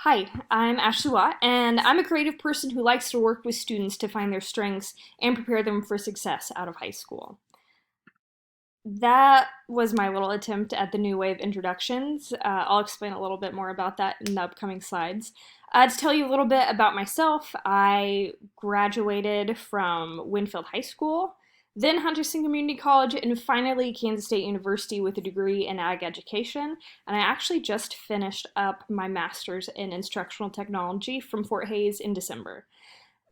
Hi, I'm Ashley Watt, and I'm a creative person who likes to work with students to find their strengths and prepare them for success out of high school. That was my little attempt at the new wave introductions. I'll explain a little bit more about that in the upcoming slides. To tell you a little bit about myself, I graduated from Winfield High School, then Huntington Community College, and finally Kansas State University with a degree in ag education. And I actually just finished up my master's in instructional technology from Fort Hays in December.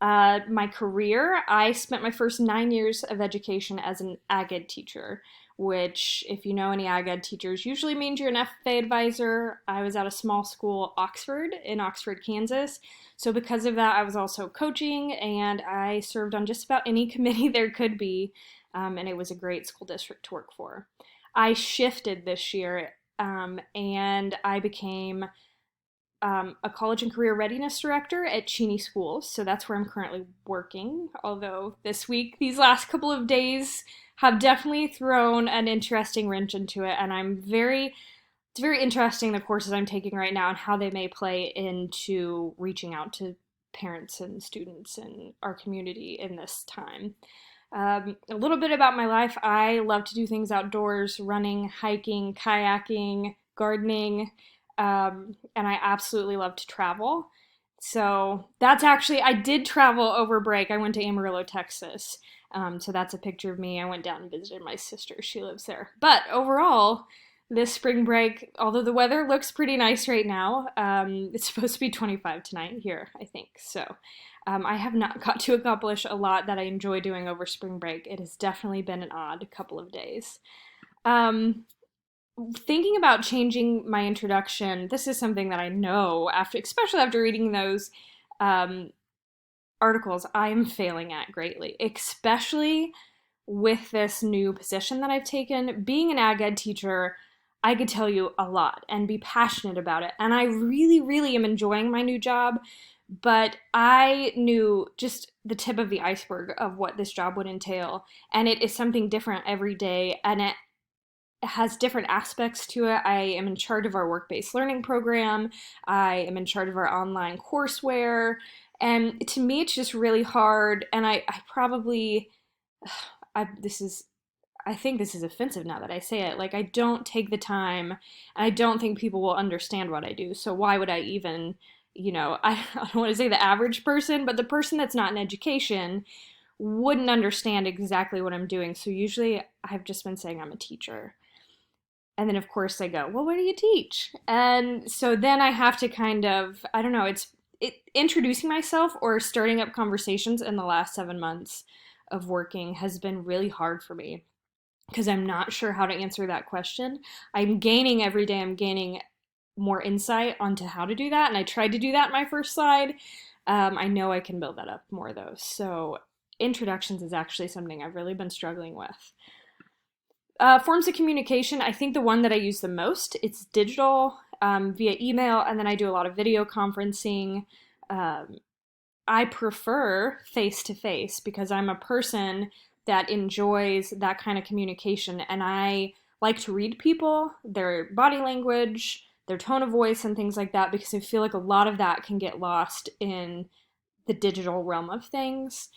My career, I spent my first 9 years of education as an ag ed teacher, which, if you know any ag ed teachers, usually means you're an FFA advisor. I was at a small school, Oxford, in Oxford, Kansas. So, because of that, I was also coaching and I served on just about any committee there could be, and it was a great school district to work for. I shifted this year and I became a college and career readiness director at Cheney Schools. So that's where I'm currently working. Although this week, these last couple of days have definitely thrown an interesting wrench into it. And it's very interesting the courses I'm taking right now and how they may play into reaching out to parents and students in our community in this time. A little bit about my life. I love to do things outdoors, running, hiking, kayaking, gardening, and I absolutely love to travel. So that's actually, I did travel over break. I went to Amarillo, Texas. So that's a picture of me. I went down and visited my sister. She lives there. But overall, this spring break, although the weather looks pretty nice right now, it's supposed to be 25 tonight here, I think. So I have not got to accomplish a lot that I enjoy doing over spring break. It has definitely been an odd couple of days. Um, Thinking about changing my introduction, this is something that I know after, especially after reading those um, articles, I'm failing at greatly, especially with this new position that I've taken. Being an ag ed teacher, I could tell you a lot and be passionate about it. And I really, really am enjoying my new job. But I knew just the tip of the iceberg of what this job would entail. And it is something different every day. And it has different aspects to it. I am in charge of our work-based learning program. I am in charge of our online courseware. And to me, it's just really hard. And I probably, this is, I think this is offensive now that I say it. Like, I don't take the time, and I don't think people will understand what I do. So why would I even, I don't want to say the average person, but the person that's not in education wouldn't understand exactly what I'm doing. So usually I've just been saying I'm a teacher. And then, of course, they go, well, what do you teach? And so then I have to kind of, I don't know, introducing myself or starting up conversations in the last 7 months of working has been really hard for me because I'm not sure how to answer that question. I'm gaining every day, I'm gaining more insight onto how to do that. And I tried to do that in my first slide. I know I can build that up more though. So introductions is actually something I've really been struggling with. Forms of communication, I think the one that I use the most, it's digital via email, and then I do a lot of video conferencing. Um, I prefer face to face because I'm a person that enjoys that kind of communication, and I like to read people, their body language, their tone of voice, and things like that because I feel like a lot of that can get lost in the digital realm of things.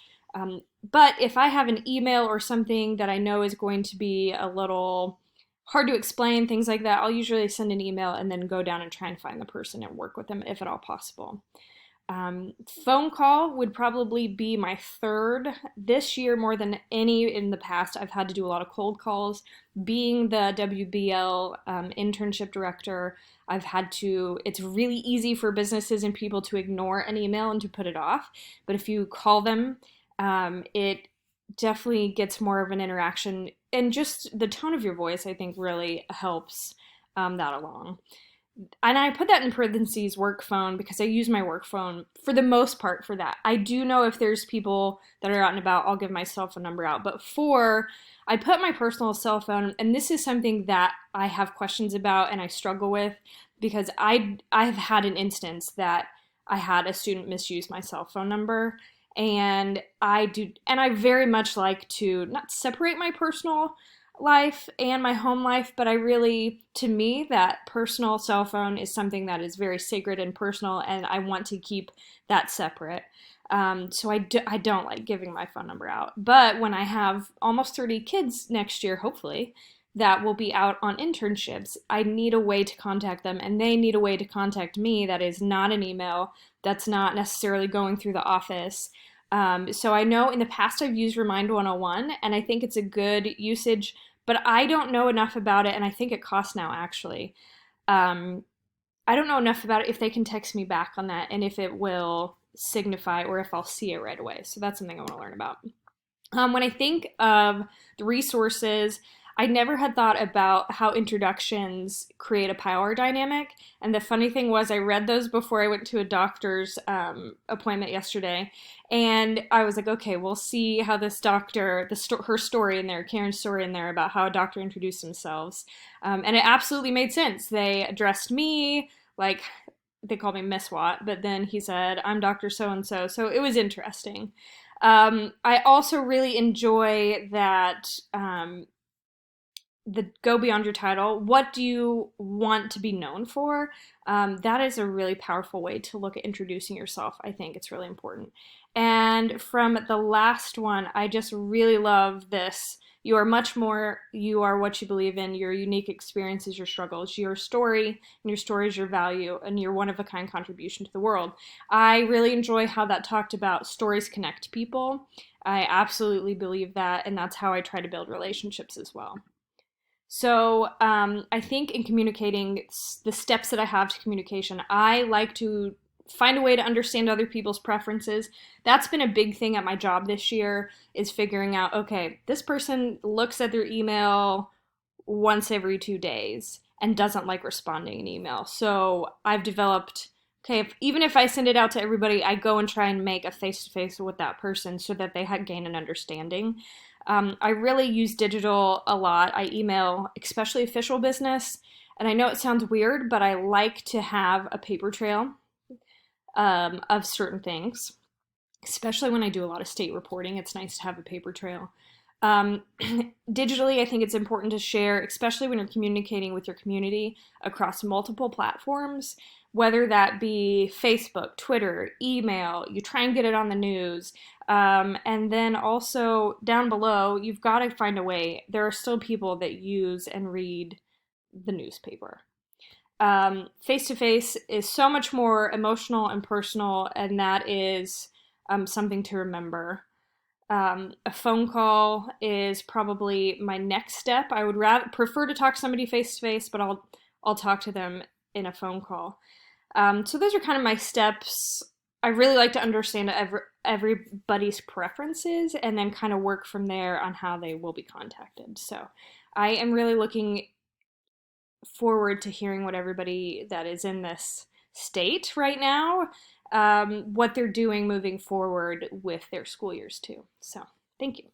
But if I have an email or something that I know is going to be a little hard to explain, things like that, I'll usually send an email and then go down and try and find the person and work with them if at all possible. Phone call would probably be my third. This year, more than any in the past, I've had to do a lot of cold calls. Being the WBL internship director, it's really easy for businesses and people to ignore an email and to put it off. But if you call them, it definitely gets more of an interaction. And just the tone of your voice, I think, really helps that along. And I put that in parentheses work phone because I use my work phone for the most part for that. I do know if there's people that are out and about, I'll give my cell phone number out. But I put my personal cell phone, and this is something that I have questions about and I struggle with because I've had an instance that I had a student misuse my cell phone number. And I very much like to not separate my personal life and my home life, but I really, to me, that personal cell phone is something that is very sacred and personal, and I want to keep that separate. I don't like giving my phone number out. But when I have almost 30 kids next year, hopefully, that will be out on internships, I need a way to contact them, and they need a way to contact me that is not an email, that's not necessarily going through the office. So I know in the past I've used Remind 101, and I think it's a good usage, but I don't know enough about it, and I think it costs now actually. Um, I don't know enough about it if they can text me back on that and if it will signify or if I'll see it right away. So that's something I want to learn about. When I think of the resources, I never had thought about how introductions create a power dynamic. And the funny thing was, I read those before I went to a doctor's appointment yesterday. And I was like, okay, we'll see how this doctor, her story in there, Karen's story in there about how a doctor introduced themselves. And it absolutely made sense. They addressed me like, they called me Miss Watt, but then he said, I'm Dr. So and so. So it was interesting. I also really enjoy that the go beyond your title. What do you want to be known for? That is a really powerful way to look at introducing yourself. I think it's really important. And from the last one, I just really love this. You are much more, you are what you believe in. Your unique experiences, your struggles, your story, and your story is your value, and your one of a kind contribution to the world. I really enjoy how that talked about stories connect people. I absolutely believe that, and that's how I try to build relationships as well. So I think in communicating, the steps that I have to communication, I like to find a way to understand other people's preferences. That's been a big thing at my job this year, is figuring out, okay, this person looks at their email once every 2 days and doesn't like responding in email. So I've developed, okay, even if I send it out to everybody, I go and try and make a face-to-face with that person so that they gain an understanding. I really use digital a lot. I email, especially official business. And I know it sounds weird, but I like to have a paper trail of certain things, especially when I do a lot of state reporting. It's nice to have a paper trail. Um, Digitally, I think it's important to share, especially when you're communicating with your community across multiple platforms, whether that be Facebook, Twitter, email. You try and get it on the news. And then also down below, you've got to find a way. There are still people that use and read the newspaper. Face to face is so much more emotional and personal, and that is something to remember. A phone call is probably my next step. I would rather prefer to talk to somebody face to face, but I'll talk to them in a phone call. So those are kind of my steps. I really like to understand everybody's preferences and then kind of work from there on how they will be contacted. So I am really looking forward to hearing what everybody that is in this state right now, what they're doing moving forward with their school years too. So thank you.